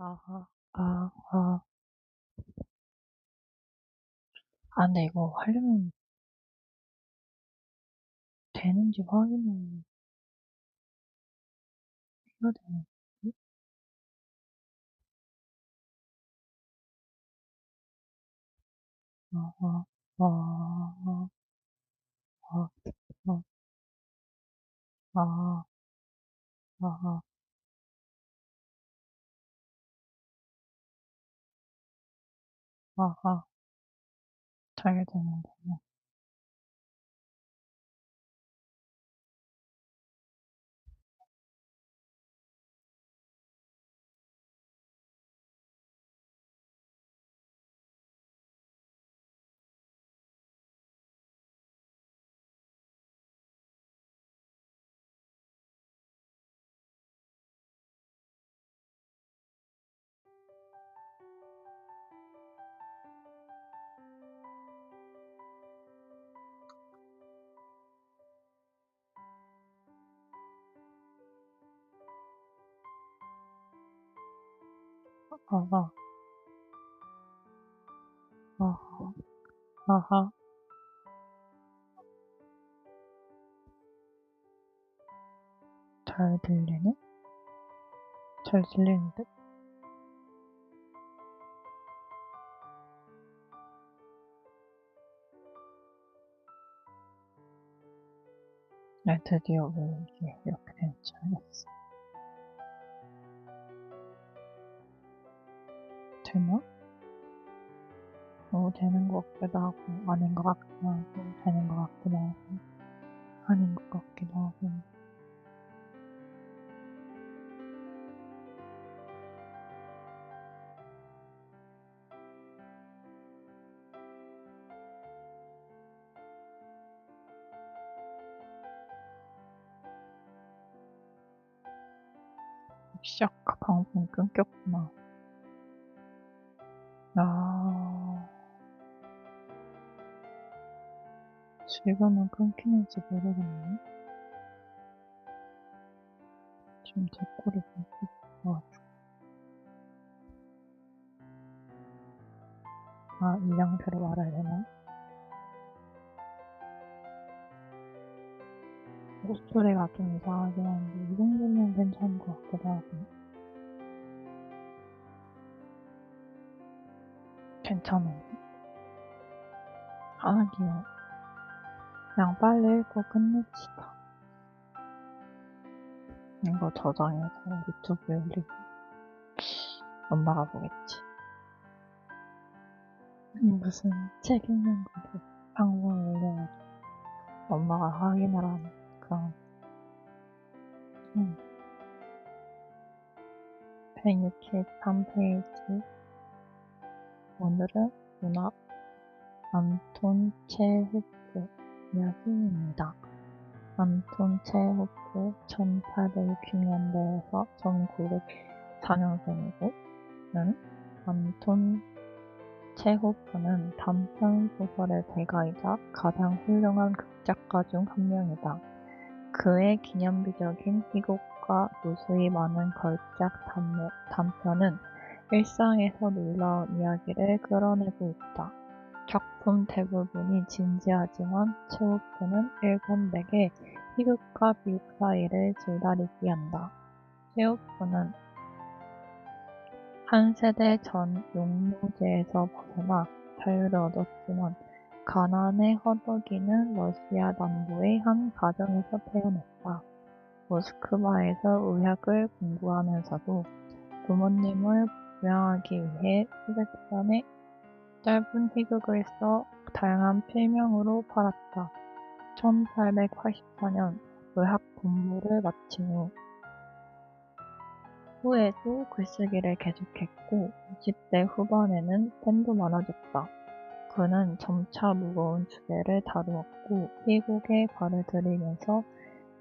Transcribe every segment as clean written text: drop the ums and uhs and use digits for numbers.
아하, 아. 아, 근데 이거 하려면 되는지 확인을 해야 되는데. 아하, 아, 아, 아, 아, 아하, 아하, 잘 되는군요. 아하, 아하, 아하, 잘 들리네? 잘 들리는데? 네, 드디어 왜 이게 이렇게 되는지 알겠어. 되나? 되는 것 같기도 하고, 아닌 것 같기도 하고, 되는 것 같기도 하고, 아닌 것 같기도 하고. 시작, 방송 끊겼구나. 아, 지금은 끊기는지 모르겠네. 지금 댓글이 끊기고. 아, 이 상태로 말해야 되나? 목소리가 좀 이상하긴 한데, 이 정도면 괜찮은 것 같기도 하고. 괜찮은데? 아니요. 그냥 빨리 읽고 끝냅시다. 이거 저장해서 유튜브에 올리고, 엄마가 보겠지. 아니, 무슨 책 읽는 거를 방송을 올려가지고, 엄마가 확인을 하는 그런, 163페이지. 오늘은 문학 안톤 체호프 이야기입니다. 안톤 체호프 1860년대에서 1904년생이고, 안톤 체호프는 단편 소설의 대가이자 가장 훌륭한 극작가 중 한 명이다. 그의 기념비적인 희곡과 무수히 많은 걸작 단편은 일상에서 놀라운 이야기를 끌어내고 있다. 작품 대부분이 진지하지만 체호프는 일관되게 희극과 비극 사이를 줄다리기 한다. 체호프는 한 세대 전 용노제에서 벗어나 자유를 얻었지만 가난에 허덕이는 러시아 남부의 한 가정에서 태어났다. 모스크바에서 의학을 공부하면서도 부모님을 부양하기 위해 소백산에 짧은 희극을 써 다양한 필명으로 팔았다. 1884년 의학 공부를 마친 후에도 글쓰기를 계속했고 20대 후반에는 팬도 많아졌다. 그는 점차 무거운 주제를 다루었고 희곡에 발을 들이면서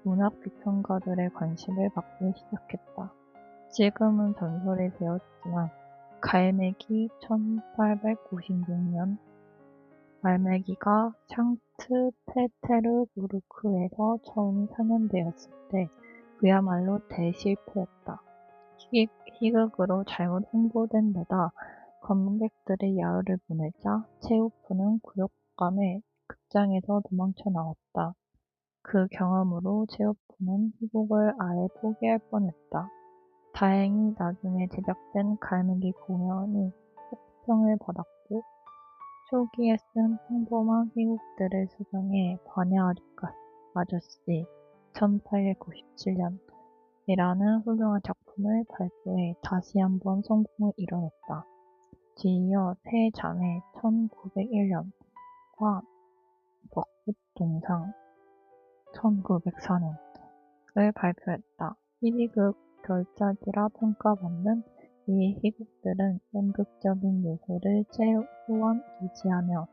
문학 비평가들의 관심을 받기 시작했다. 지금은 전설이 되었지만 갈매기 1856년 갈매기가 상트페테르부르크에서 처음 상연되었을 때 그야말로 대실패였다. 희극으로 잘못 홍보된 데다 관객들이 야유를 보내자 체우프는 굴욕감에 극장에서 도망쳐 나왔다. 그 경험으로 체우프는 희곡을 아예 포기할 뻔했다. 다행히 나중에 제작된 갈매기 공연이 호평을 받았고 초기에 쓴 평범한 희곡들을 수정해 반야 아저씨 1897년 이라는 훌륭한 작품을 발표해 다시 한번 성공을 이뤄냈다. 뒤이어 세 자매 1901년과 벚꽃동상 1904년을 발표했다. 1위극 별작이라 평가받는 이 희곡들은 연극적인 요소를 최소한 유지하며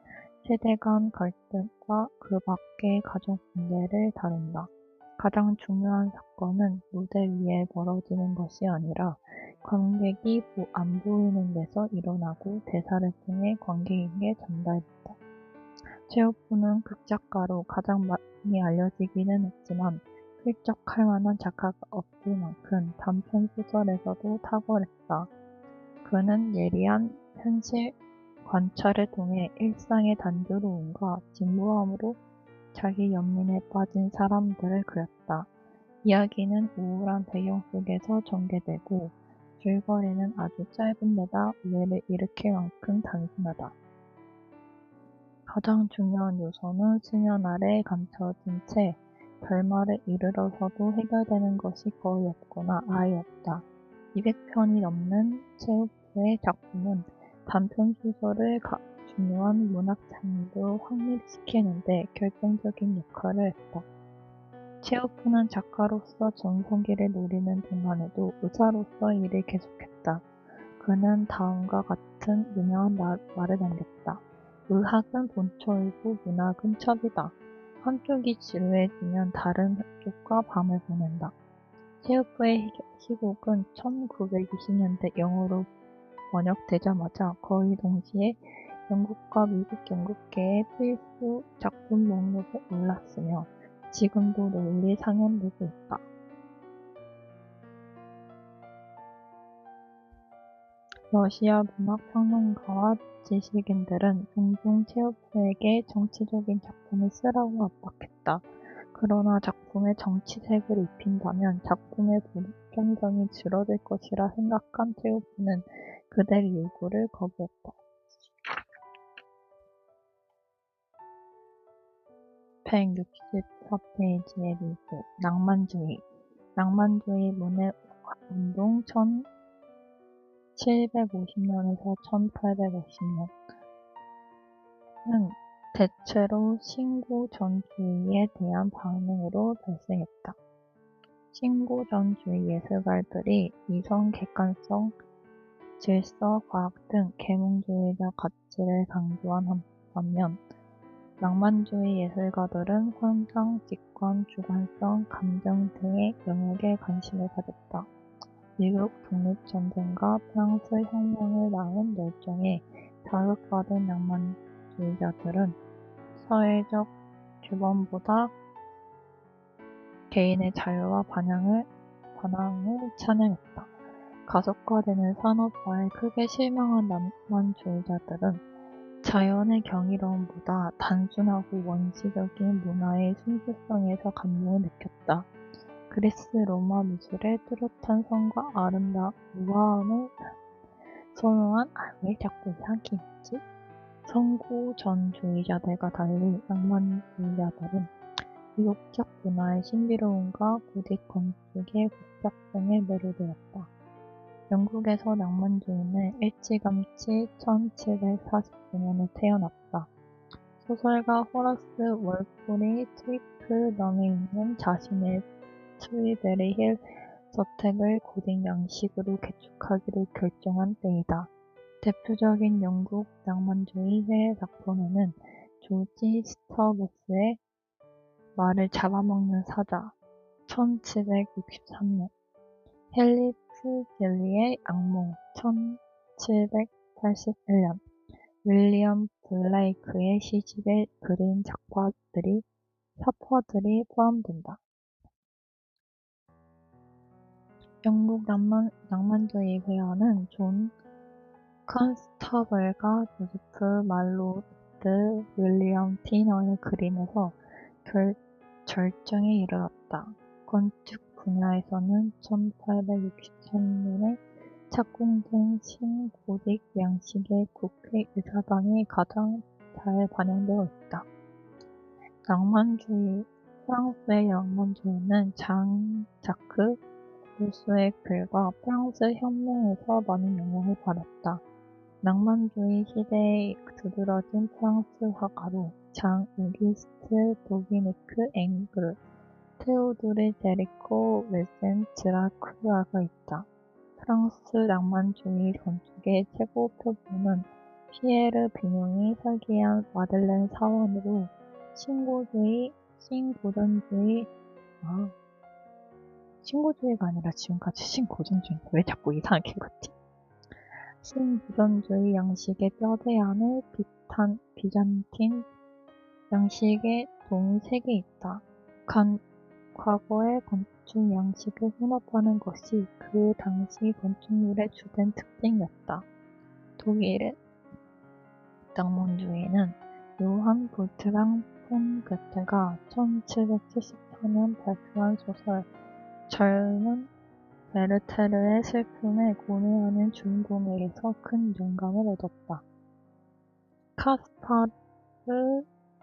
세대 간 갈등과 그 밖의 가족 문제를 다룬다. 가장 중요한 사건은 무대 위에 벌어지는 것이 아니라 관객이 안 보이는 데서 일어나고 대사를 통해 관객에게 전달된다. 체호프는 극작가로 가장 많이 알려지기는 했지만 훌쩍할 만한 작가가 없을 만큼 단편 소설에서도 탁월했다. 그는 예리한 현실 관찰을 통해 일상의 단조로움과 진부함으로 자기 연민에 빠진 사람들을 그렸다. 이야기는 우울한 배경 속에서 전개되고 줄거리는 아주 짧은 데다 오해를 일으킬 만큼 단순하다. 가장 중요한 요소는 수면 아래 감춰진 채 결말에 이르러서도 해결되는 것이 거의 없거나 아예 없다. 200편이 넘는 체우프의 작품은 단편 소설을 중요한 문학 장르로 확립시키는데 결정적인 역할을 했다. 체우프는 작가로서 전성기를 노리는 동안에도 의사로서 일을 계속했다. 그는 다음과 같은 유명한 말을 남겼다. 의학은 본초이고 문학은 첩이다. 한쪽이 지루해지면 다른 한쪽과 밤을 보낸다. 체우프의 희곡은 1920년대 영어로 번역되자마자 거의 동시에 영국과 미국 연극계의 필수 작품 목록에 올랐으며 지금도 널리 상연되고 있다. 러시아 문학평론가와 지식인들은 종종 체호프에게 정치적인 작품을 쓰라고 압박했다. 그러나 작품에 정치색을 입힌다면 작품의 보편성이 줄어들 것이라 생각한 체호프는 그들의 요구를 거부했다. 164페이지의 리뷰 낭만주의 문해운동 1750년에서 1850년은 대체로 신고전주의에 대한 반응으로 발생했다. 신고전주의 예술가들이 이성, 객관성, 질서, 과학 등 계몽주의적 가치를 강조한 반면 낭만주의 예술가들은 환상, 직관, 주관성, 감정 등의 영역에 관심을 가졌다. 미국 독립전쟁과 프랑스 혁명을 낳은 열정에 자극받은 낭만주의자들은 사회적 규범보다 개인의 자유와 반항을 찬양했다. 가속화되는 산업화에 크게 실망한 낭만주의자들은 자연의 경이로움보다 단순하고 원시적인 문화의 순수성에서 감동을 느꼈다. 그리스 로마 미술의 뚜렷한 성과 우아함을 선호한 왜 자꾸 이상하게 있지? 선구전주의자들과 달리 낭만주의자들은 이국적 문화의 신비로움과 고딕 건축의 복잡성에 매료되었다. 영국에서 낭만주의는 일찌감치 1749년에 태어났다. 소설가 호라스 월폴이 트위크넘에 있는 자신의 트위베리 힐 저택을 고딕 양식으로 개축하기로 결정한 때이다. 대표적인 영국 낭만주의 해외 작품에는 조지 스타버스의 말을 잡아먹는 사자 1763년, 헨리 풀gel리의 악몽 1781년, 윌리엄 블레이크의 시집에 그린 사파들이 포함된다. 영국 낭만주의 회화는 존 컨스터블과 조세프 말로트 윌리엄 티너의 그림에서 절정에 이르렀다. 건축 분야에서는 1863년에 착공된 신고딕 양식의 국회의사당이 가장 잘 반영되어 있다. 프랑스의 낭만주의는 장 자크 루소의 글과 프랑스 혁명에서 많은 영향을 받았다. 낭만주의 시대에 두드러진 프랑스 화가로 장 오기스트 도미니크 앵그르, 테오도르 제리코 윌센 드라쿠아가 있다. 프랑스 낭만주의 건축의 최고 표본은 피에르 비뇽이 설계한 마들렌 사원으로 신고주의가 아니라 지금까지 신고전주의인데 왜 자꾸 이상하게 읽었지? 신고전주의 양식의 뼈대 안에 비잔틴 양식의 동이 3개 있다. 과거의 건축 양식을 혼합하는 것이 그 당시 건축물의 주된 특징이었다. 독일의 낭만주의는 요한 볼트랑 폰 괴테가 1774년 발표한 소설 젊은 베르테르의 슬픔에 고뇌하는 주인공에게서 큰 영감을 얻었다. 카스파르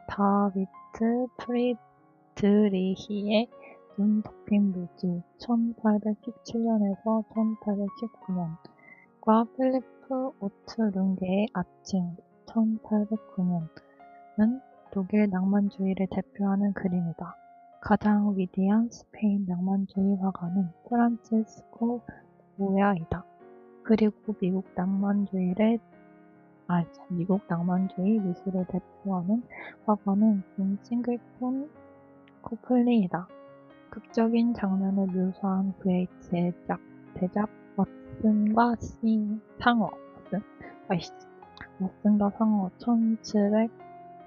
다비트 프리드리히의 눈 덮인 묘지 1817년에서 1819년과 필리프 오트룽게의 아침 1809년은 독일 낭만주의를 대표하는 그림이다. 가장 위대한 스페인 낭만주의 화가는 프란치스코 고야이다. 그리고 미국 낭만주의 미술을 대표하는 화가는 존 싱글톤 코플리이다. 극적인 장면을 묘사한 그의 대작 왓슨과 상어 왓슨과 상어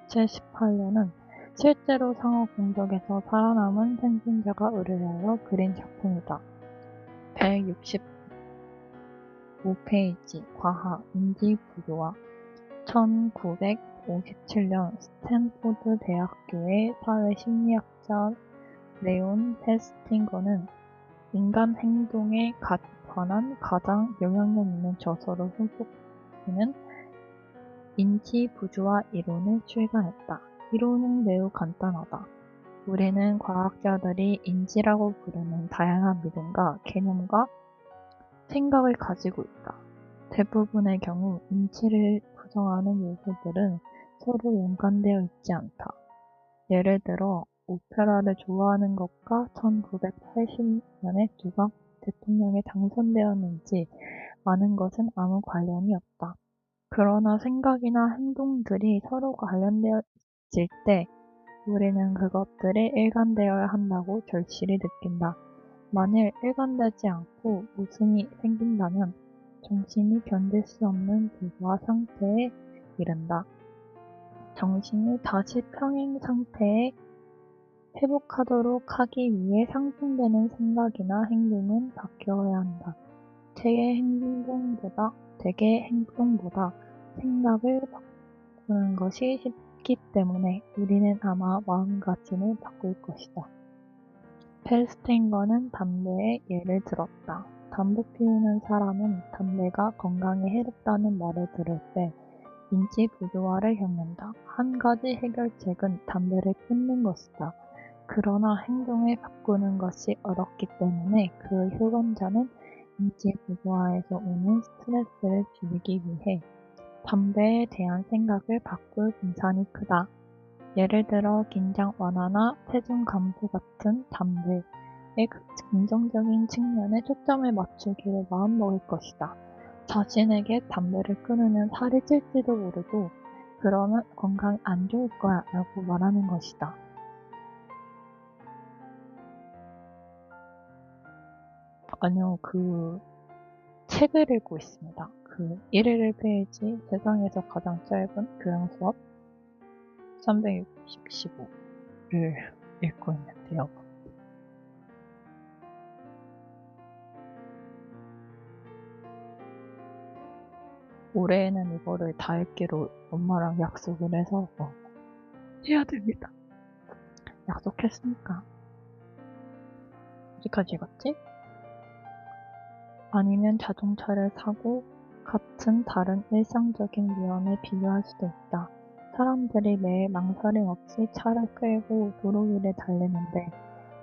1778년은 실제로 상어 공격에서 살아남은 생존자가 의뢰하여 그린 작품이다. 165페이지 과학 인지부조화 1957년 스탠포드 대학교의 사회심리학자 레온 페스팅거는 인간 행동에 관한 가장 영향력 있는 저서로 손꼽히는 인지부조화 이론을 출간했다. 이론은 매우 간단하다. 우리는 과학자들이 인지라고 부르는 다양한 믿음과 개념과 생각을 가지고 있다. 대부분의 경우 인지를 구성하는 요소들은 서로 연관되어 있지 않다. 예를 들어 오페라를 좋아하는 것과 1980년에 누가 대통령에 당선되었는지 아는 것은 아무 관련이 없다. 그러나 생각이나 행동들이 서로 관련되어 있을 때 우리는 그것들이 일관되어야 한다고 절실히 느낀다. 만일 일관되지 않고 모순이 생긴다면 정신이 견딜 수 없는 불과 상태에 이른다. 정신이 다시 평행 상태에 회복하도록 하기 위해 상승되는 생각이나 행동은 바뀌어야 한다. 대개 행동보다 생각을 바꾸는 것이 쉽기 때문에 우리는 아마 마음가짐을 바꿀 것이다. 펠스팅거는 담배의 예를 들었다. 담배 피우는 사람은 담배가 건강에 해롭다는 말을 들을 때 인지 부조화를 겪는다. 한 가지 해결책은 담배를 끊는 것이다. 그러나 행동을 바꾸는 것이 어렵기 때문에 그 유권자는 인지 부조화에서 오는 스트레스를 줄이기 위해 담배에 대한 생각을 바꿀 분산이 크다. 예를 들어 긴장 완화나 체중 감소 같은 담배의 긍정적인 측면에 초점을 맞추기를 마음먹을 것이다. 자신에게 담배를 끊으면 살이 찔지도 모르고 그러면 건강이 안 좋을 거야 라고 말하는 것이다. 아니요, 책을 읽고 있습니다. 111페이지 세상에서 가장 짧은 교양 수업 365를 읽고 있는데요. 올해에는 이거를 다 읽기로 엄마랑 약속을 해서 해야 됩니다. 약속했으니까. 어디까지 읽었지? 아니면 자동차를 사고 같은 다른 일상적인 위험에 비교할 수도 있다. 사람들이 매일 망설임 없이 차를 끌고 도로 위를 달리는데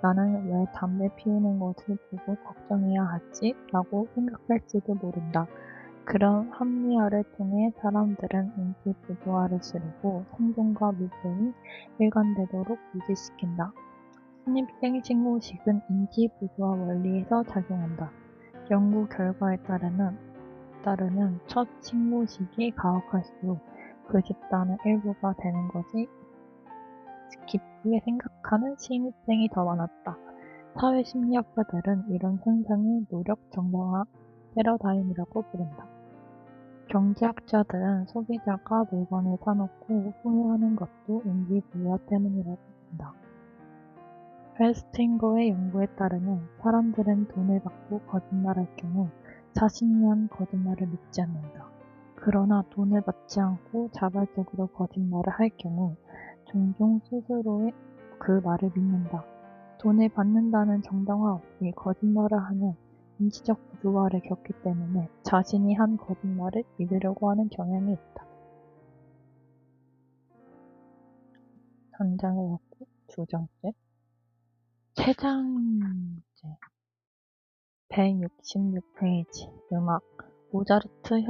나는 왜 담배 피우는 것을 보고 걱정해야 하지? 라고 생각할지도 모른다. 그런 합리화를 통해 사람들은 인지 부조화를 줄이고 생존과 미래이 일관되도록 유지시킨다. 신입생 신고식은 인지 부조화 원리에서 작용한다. 연구 결과에 따르면 첫 신고식이 가혹할수록 그 집단의 일부가 되는 것이 기쁘게 생각하는 신입생이 더 많았다. 사회심리학자들은 이런 현상을 노력 정당화 패러다임이라고 부른다. 경제학자들은 소비자가 물건을 사놓고 후회하는 것도 인지부여 때문이라고 본다. 펠스팅거의 연구에 따르면 사람들은 돈을 받고 거짓말할 경우 자신이 한 거짓말을 믿지 않는다. 그러나 돈을 받지 않고 자발적으로 거짓말을 할 경우 종종 스스로의 그 말을 믿는다. 돈을 받는다는 정당화 없이 거짓말을 하면 인지적 부조화를 겪기 때문에 자신이 한 거짓말을 믿으려고 하는 경향이 있다. 한 장을 갖고 두 장째. 세 장째. 166페이지. 음악. 모차르트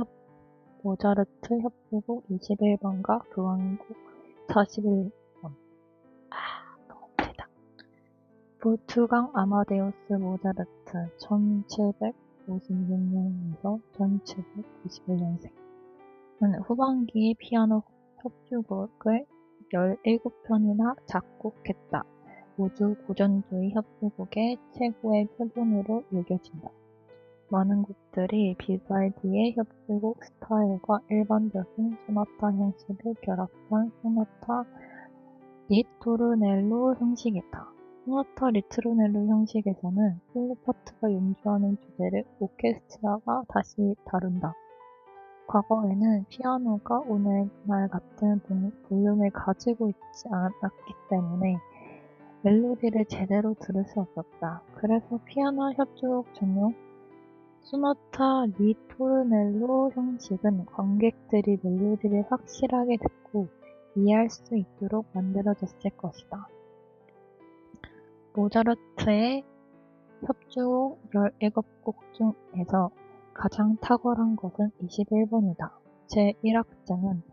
협주곡 21번과 교향곡 41번. 너무 빠르다. 볼프강 아마데우스 모차르트 1756년에서 1791년생. 는 후반기에 피아노 협주곡을 17편이나 작곡했다. 모두 고전주의 협주곡의 최고의 표본으로 여겨진다. 많은 곡들이 비발디의 협주곡 스타일과 일반적인 소나타 형식을 결합한 소나타 리토르넬로 형식이다. 소나타 리토르넬로 형식에서는 솔로 파트가 연주하는 주제를 오케스트라가 다시 다룬다. 과거에는 피아노가 오늘날 같은 볼륨을 가지고 있지 않았기 때문에 멜로디를 제대로 들을 수 없었다. 그래서 피아노 협주곡 전용 소나타 리토르넬로 형식은 관객들이 멜로디를 확실하게 듣고 이해할 수 있도록 만들어졌을 것이다. 모차르트의 협주곡 17곡 중에서 가장 탁월한 것은 21번이다. 제1악장은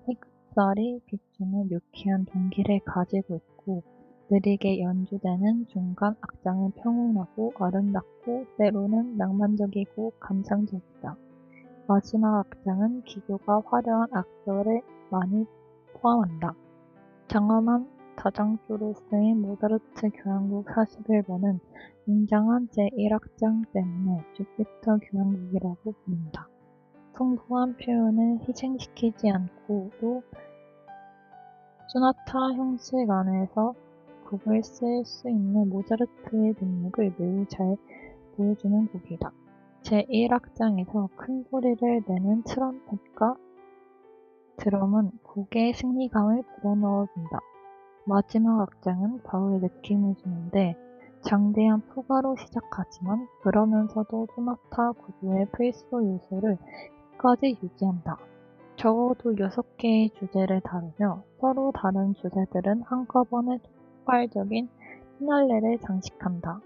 해극살이 비추는 유쾌한 동기를 가지고 있고 느리게 연주되는 중간 악장은 평온하고 아름답고 때로는 낭만적이고 감상적이다. 마지막 악장은 기교가 화려한 악보를 많이 포함한다. 장엄한 다장조로 쓰인 모차르트 교향곡 41번은 웅장한 제1악장 때문에 주피터 교향곡이라고 부른다. 풍부한 표현을 희생시키지 않고도 소나타 형식 안에서 곡을 쓸 수 있는 모차르트의 능력을 매우 잘 보여주는 곡이다. 제1악장에서 큰 소리를 내는 트럼펫과 드럼은 곡의 승리감을 불어넣어준다. 마지막 악장은 바우의 느낌을 주는데 장대한 포가로 시작하지만 그러면서도 소나타 구조의 필수 요소를 끝까지 유지한다. 적어도 6개의 주제를 다루며 서로 다른 주제들은 한꺼번에 폭발적인 피날레를 장식한다.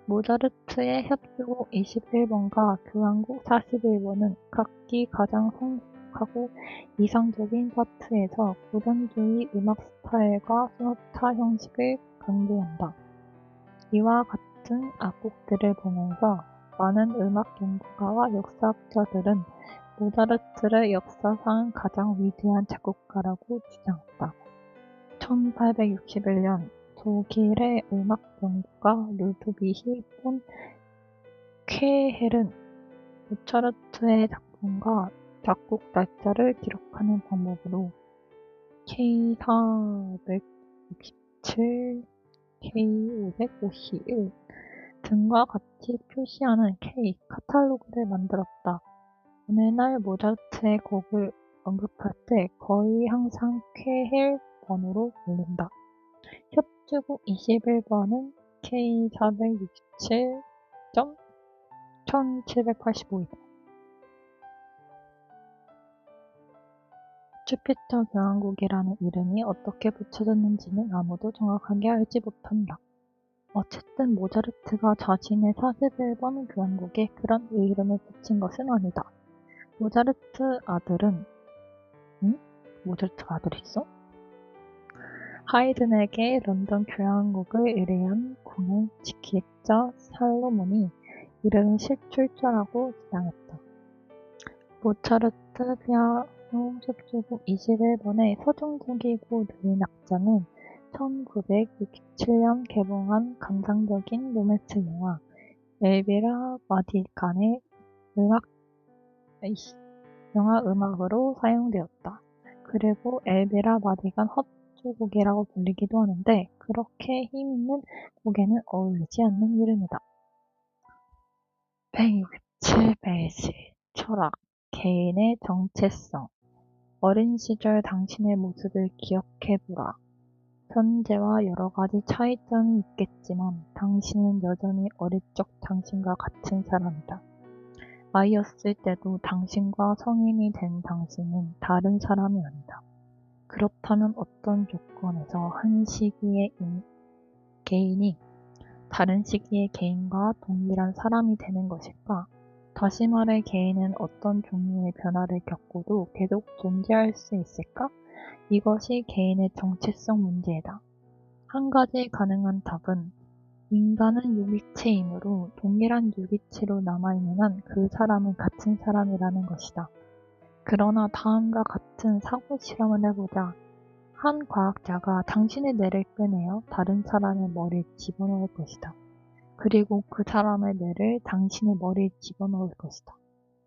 모차르트의 협주곡 21번과 교향곡 41번은 각기 가장 성숙하고 이상적인 파트에서 고전주의 음악 스타일과 소나타 형식을 강조한다. 이와 같은 악곡들을 보면서 많은 음악 연구가와 역사학자들은 모차르트를 역사상 가장 위대한 작곡가라고 주장했다. 1861년 독일의 음악 연구가 루드비히 폰 쾌헬은 모차르트의 작품과 작곡 날짜를 기록하는 방법으로 K467, K551 등과 같이 표시하는 K 카탈로그를 만들었다. 오늘날 모차르트의 곡을 언급할 때 거의 항상 쾌헬 번호로 불린다. 협주곡 21번은 K467.1785이다. 주피터 교향곡이라는 이름이 어떻게 붙여졌는지는 아무도 정확하게 알지 못한다. 어쨌든 모차르트가 자신의 41번 교향곡에 그런 이름을 붙인 것은 아니다. 모차르트가 아들 있어? 하이든에게 런던 교향곡을 의뢰한 궁의 기획자 살로몬이 이름을 실출자라고 주장했다. 모차르트 피아노 협주곡 21번의 서정적이고 느린 악장은 1967년 개봉한 감상적인 로맨스 영화 엘비라 마디간의 영화 음악으로 사용되었다. 그리고 엘비라 마디간 협주곡이라고 불리기도 하는데 그렇게 힘있는 곡에는 어울리지 않는 이름이다. 167페이지 철학 개인의 정체성 어린 시절 당신의 모습을 기억해보라. 현재와 여러 가지 차이점이 있겠지만 당신은 여전히 어릴 적 당신과 같은 사람이다. 아이였을 때도 당신과 성인이 된 당신은 다른 사람이 아니다. 그렇다면 어떤 조건에서 한 시기의 개인이 다른 시기의 개인과 동일한 사람이 되는 것일까? 다시 말해 개인은 어떤 종류의 변화를 겪고도 계속 존재할 수 있을까? 이것이 개인의 정체성 문제이다. 한 가지 가능한 답은 인간은 유기체이므로 동일한 유기체로 남아있는 한 그 사람은 같은 사람이라는 것이다. 그러나 다음과 같은 사고 실험을 해보자. 한 과학자가 당신의 뇌를 꺼내어 다른 사람의 머리에 집어넣을 것이다. 그리고 그 사람의 뇌를 당신의 머리에 집어넣을 것이다.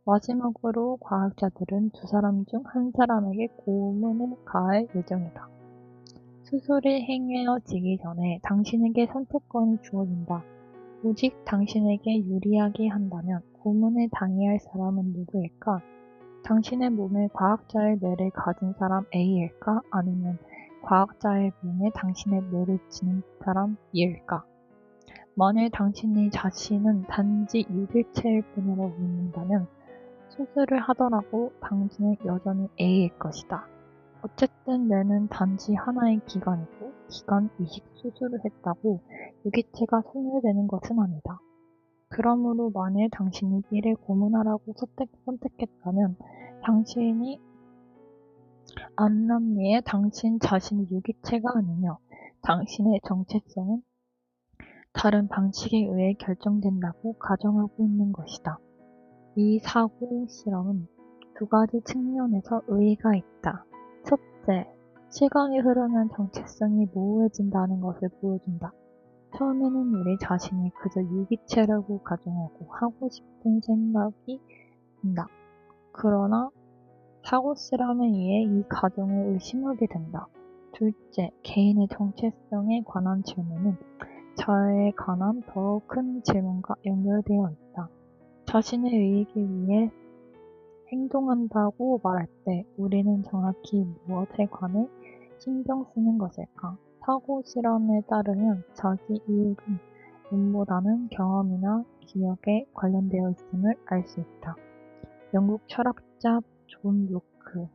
마지막으로 과학자들은 두 사람 중 한 사람에게 고문을 가할 예정이다. 수술이 행해지기 전에 당신에게 선택권이 주어진다. 오직 당신에게 유리하게 한다면 고문을 당해야 할 사람은 누구일까? 당신의 몸에 과학자의 뇌를 가진 사람 A일까? 아니면 과학자의 몸에 당신의 뇌를 지닌 사람 B일까? 만일 당신이 자신은 단지 유기체일 뿐이라고 믿는다면 수술을 하더라도 당신은 여전히 A일 것이다. 어쨌든 뇌는 단지 하나의 기관이고 기관 이식 수술을 했다고 유기체가 소멸되는 것은 아니다. 그러므로 만일 당신이 B를 고문하라고 선택했다면 당신이 암남리에 당신 자신이 유기체가 아니며 당신의 정체성은 다른 방식에 의해 결정된다고 가정하고 있는 것이다. 이 사고 실험은 두 가지 측면에서 의의가 있다. 첫째, 시간이 흐르면 정체성이 모호해진다는 것을 보여준다. 처음에는 우리 자신이 그저 유기체라고 가정하고 하고 싶은 생각이 든다. 그러나 사고 실험에 의해 이 가정을 의심하게 된다. 둘째, 개인의 정체성에 관한 질문은 저에 관한 더 큰 질문과 연결되어 있다. 자신의 이익을 위해 행동한다고 말할 때 우리는 정확히 무엇에 관해 신경 쓰는 것일까? 사고 실험에 따르면 자기 이익은 눈보다는 경험이나 기억에 관련되어 있음을 알 수 있다. 영국 철학자 존 로크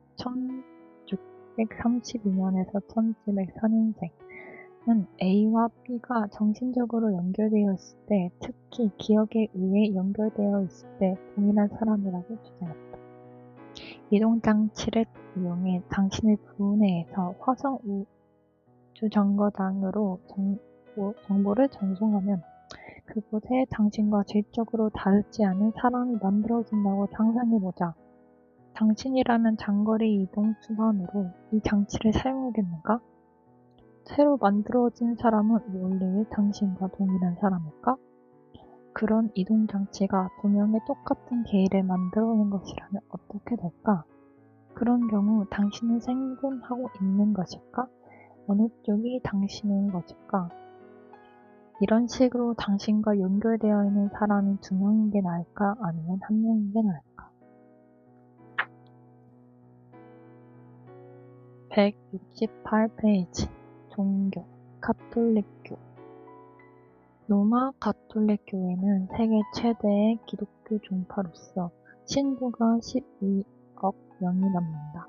1632년에서 1704년생은 A와 B가 정신적으로 연결되어 있을 때, 특히 기억에 의해 연결되어 있을 때 동일한 사람이라고 주장했다. 이동장치를 이용해 당신의 부내에서 화성 우주정거장으로 정보를 전송하면 그곳에 당신과 질적으로 다르지 않은 사람이 만들어진다고 상상해보자. 당신이라면 장거리 이동 수단으로 이 장치를 사용하겠는가? 새로 만들어진 사람은 원래 당신과 동일한 사람일까? 그런 이동장치가 두 명의 똑같은 개인을 만들어낸 것이라면 어떻게 될까? 그런 경우 당신은 생존하고 있는 것일까? 어느 쪽이 당신인 것일까? 이런 식으로 당신과 연결되어 있는 사람이 두 명인 게 나을까? 아니면 한 명인 게 나을까? 168페이지 종교 가톨릭교 로마 가톨릭 교회는 세계 최대의 기독교 종파로서 신도가 12억 명이 넘는다.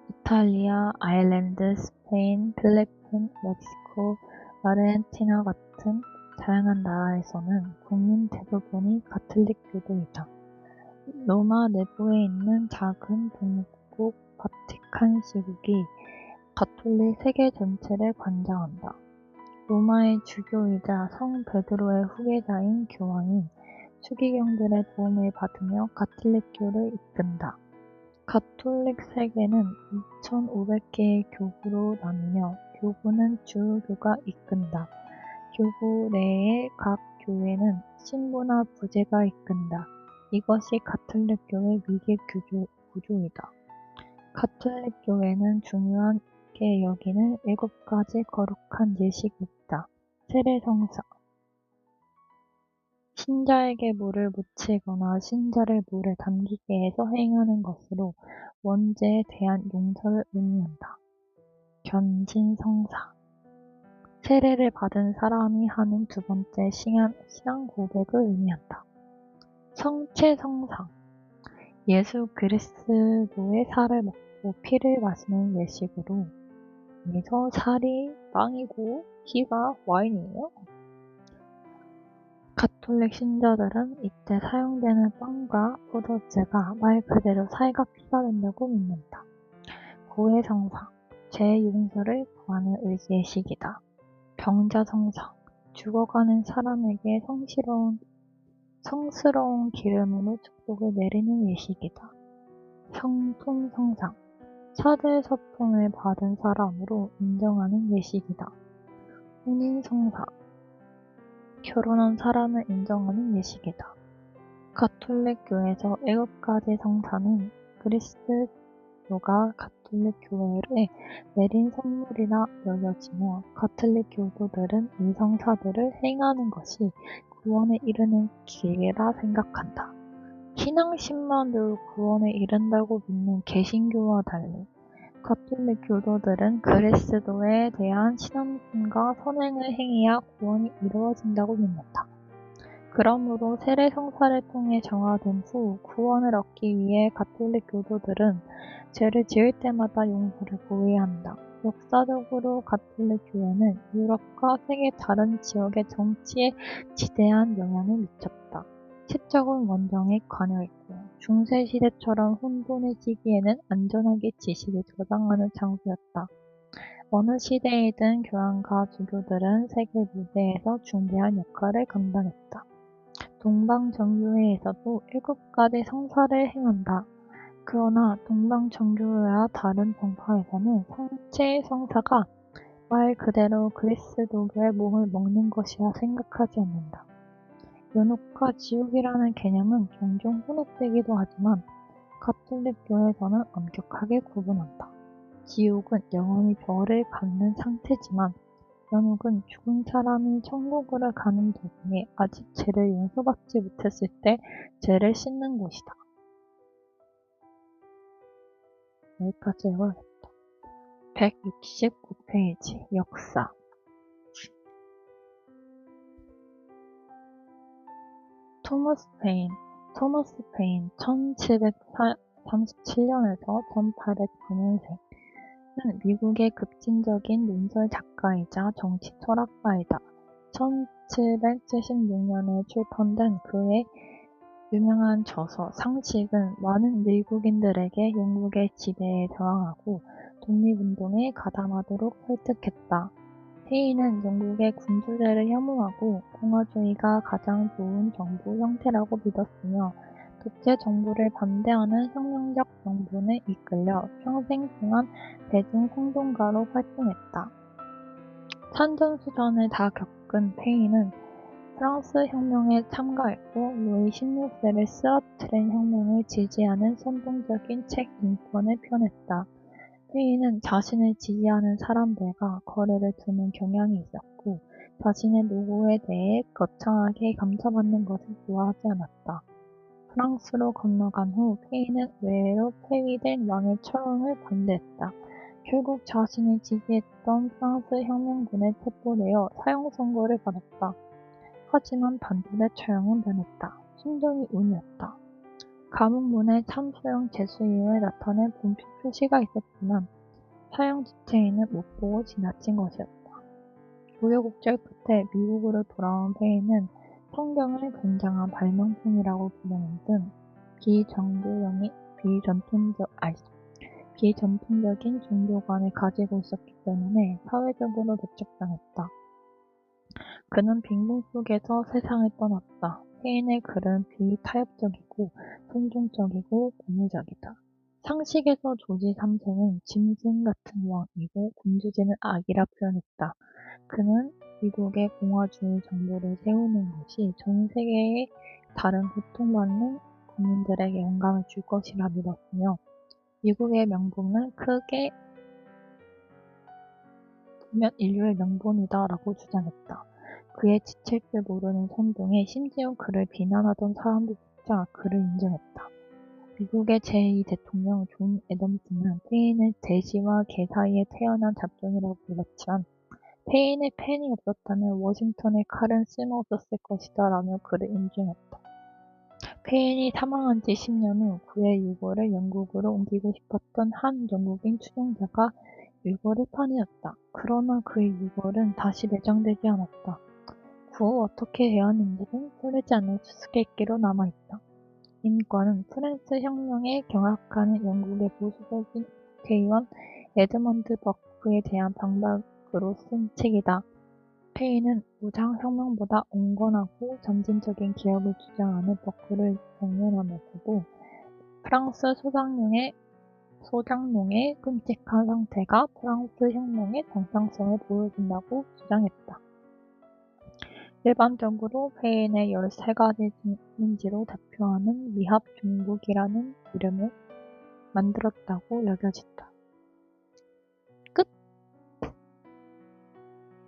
이탈리아, 아일랜드, 스페인, 필리핀, 멕시코, 아르헨티나 같은 다양한 나라에서는 국민 대부분이 가톨릭교도이다. 로마 내부에 있는 작은 동국 바티칸 시국이 가톨릭 세계 전체를 관장한다. 로마의 주교이자 성 베드로의 후계자인 교황이 추기경들의 도움을 받으며 가톨릭교를 이끈다. 가톨릭 세계는 2,500개의 교구로 나뉘며 교구는 주교가 이끈다. 교구 내의 각 교회는 신부나 부제가 이끈다. 이것이 가톨릭 교회 미개 구조이다. 가톨릭 교회는 중요하게 여기는 7가지 거룩한 예식이 있다. 세례성사, 신자에게 물을 묻히거나 신자를 물에 담기게 해서 행하는 것으로 원죄에 대한 용서를 의미한다. 견진성사, 세례를 받은 사람이 하는 두 번째 신앙 고백을 의미한다. 성체성상, 예수 그리스도의 살을 먹고 피를 마시는 예식으로 여기서 살이 빵이고 피가 와인이에요. 가톨릭 신자들은 이때 사용되는 빵과 포도주가 말 그대로 살과 피가 된다고 믿는다. 고해성상, 죄 용서를 구하는 예식이다. 병자성상, 죽어가는 사람에게 성스러운 기름으로 축복을 내리는 예식이다. 성품성상, 사제서품을 받은 사람으로 인정하는 예식이다. 혼인성사, 결혼한 사람을 인정하는 예식이다. 가톨릭 교회에서 7가지 성사는 그리스도가 가톨릭 교회에 내린 선물이라 여겨지며 가톨릭 교도들은 이 성사들을 행하는 것이 구원에 이르는 길이라 생각한다. 신앙심만으로 구원에 이른다고 믿는 개신교와 달리 가톨릭 교도들은 그리스도에 대한 신앙심과 선행을 행해야 구원이 이루어진다고 믿는다. 그러므로 세례성사를 통해 정화된 후 구원을 얻기 위해 가톨릭 교도들은 죄를 지을 때마다 용서를 구해야 한다. 역사적으로 가톨릭 교회는 유럽과 세계 다른 지역의 정치에 지대한 영향을 미쳤다. 시적은 원정에 관여했고 중세시대처럼 혼돈해지기에는 안전하게 지식을 저장하는 장소였다. 어느 시대이든 교황과 주교들은 세계 무대에서 중대한 역할을 감당했다. 동방정교회에서도 7가지 성사를 행한다. 그러나 동방정교회와 다른 정파에서는 성체 성사가 말 그대로 그리스도의 몸을 먹는 것이라 생각하지 않는다. 연옥과 지옥이라는 개념은 종종 혼합되기도 하지만 가톨릭 교회에서는 엄격하게 구분한다. 지옥은 영원히 벌을 받는 상태지만 연옥은 죽은 사람이 천국으로 가는 도중에 아직 죄를 용서받지 못했을 때 죄를 씻는 곳이다. 여기까지 읽어야겠다. 169페이지 역사 토머스 페인 1737년에서 1809년생 는 미국의 급진적인 논설 작가이자 정치 철학가이다. 1776년에 출판된 그의 유명한 저서 상식은 많은 미국인들에게 영국의 지배에 저항하고 독립운동에 가담하도록 설득했다. 페인은 영국의 군주제를 혐오하고 공화주의가 가장 좋은 정부 형태라고 믿었으며 독재 정부를 반대하는 혁명적 정본에 이끌려 평생 동안 대중행동가로 활동했다. 산전수전을 다 겪은 페인은 프랑스 혁명에 참가했고 루이 16세를 쓰러뜨린 혁명을 지지하는 선동적인 책 인권을 펴냈다. 페인은 자신을 지지하는 사람들과 거래를 두는 경향이 있었고 자신의 노고에 대해 거창하게 감사받는 것을 좋아하지 않았다. 프랑스로 건너간 후 페인은 외로 폐위된 왕의 처형을 반대했다. 결국 자신이 지지했던 프랑스 혁명군에 체포되어 사형 선고를 받았다. 하지만 반전의 처형은 변했다. 심정이 운이었다. 감옥 문에 참소형 제수 이후에 나타낸 분필 표시가 있었지만 사형 집행인은 못 보고 지나친 것이었다. 우여곡절 끝에 미국으로 돌아온 페인은 성경을 굉장한 발명품이라고 부르는 등 비전통적인 종교관을 가지고 있었기 때문에 사회적으로 배척당했다. 그는 빈궁 속에서 세상을 떠났다. 페인의 글은 비타협적이고 선종적이고 고무적이다. 상식에서 조지 3세는 짐승 같은 왕이고 군주제는 악이라 표현했다. 그는 미국의 공화주의 정부를 세우는 것이 전 세계의 다른 고통받는 국민들에게 영감을 줄 것이라 믿었으며 미국의 명분을 크게 보면 인류의 명분이다 라고 주장했다. 그의 지칠 줄 모르는 선동에 심지어 그를 비난하던 사람들조차 그를 인정했다. 미국의 제2 대통령 존 애덤스는 페인을 대시와 개 사이에 태어난 잡종이라고 불렀지만 페인의 펜이 없었다면 워싱턴의 칼은 쓸모없었을 것이다 라며 그를 인정했다. 페인이 사망한 지 10년 후 그의 유골을 영국으로 옮기고 싶었던 한 영국인 추종자가 유골을 파내었다. 그러나 그의 유골은 다시 매장되지 않았다. 그 후 어떻게 되었는지는 풀리지 않는 수수께끼로 남아있다. 인권은 프랑스 혁명에 경악하는 영국의 보수적인 국회의원 에드먼드 버크에 대한 반박으로 쓴 책이다. 페인은 무장혁명보다 온건하고 점진적인 개혁을 주장하는 버크를 경멸하면서도 프랑스 소장농의 끔찍한 상태가 프랑스 혁명의 정상성을 보여준다고 주장했다. 일반적으로 페인의 13가지 민지로 대표하는 미합 중국이라는 이름을 만들었다고 여겨진다. 끝!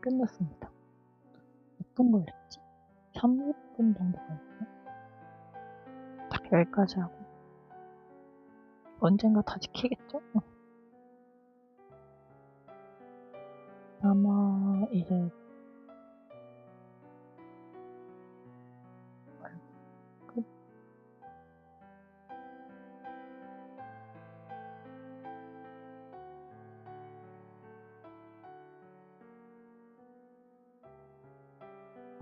끝났습니다. 몇 분 걸렸지? 30분 정도 걸렸네. 딱 여기까지 하고 언젠가 다시 키겠죠? 아마 이제 끝.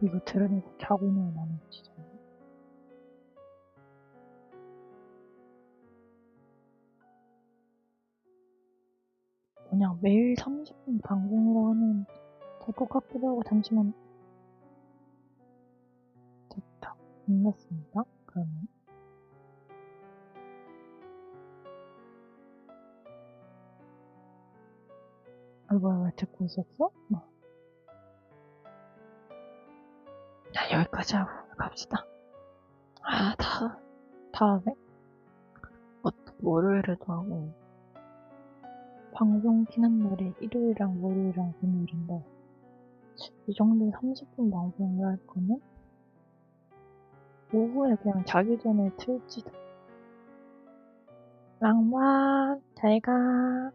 이거 들으면서 자고 있는 나는 진짜 그냥 매일 30분 방송으로 하면 될 것 같기도 하고 잠시만 됐다. 끝났습니다. 그러면 왜 듣고 있었어? 자, 여기까지 하고 갑시다. 다음에 월요일에도 하고 방송 키는 날이 일요일이랑 월요일이랑 금요일인데 이 정도 30분 방송을 할 거면 오후에 그냥 자기 전에 틀지도. 낭만 잘 가.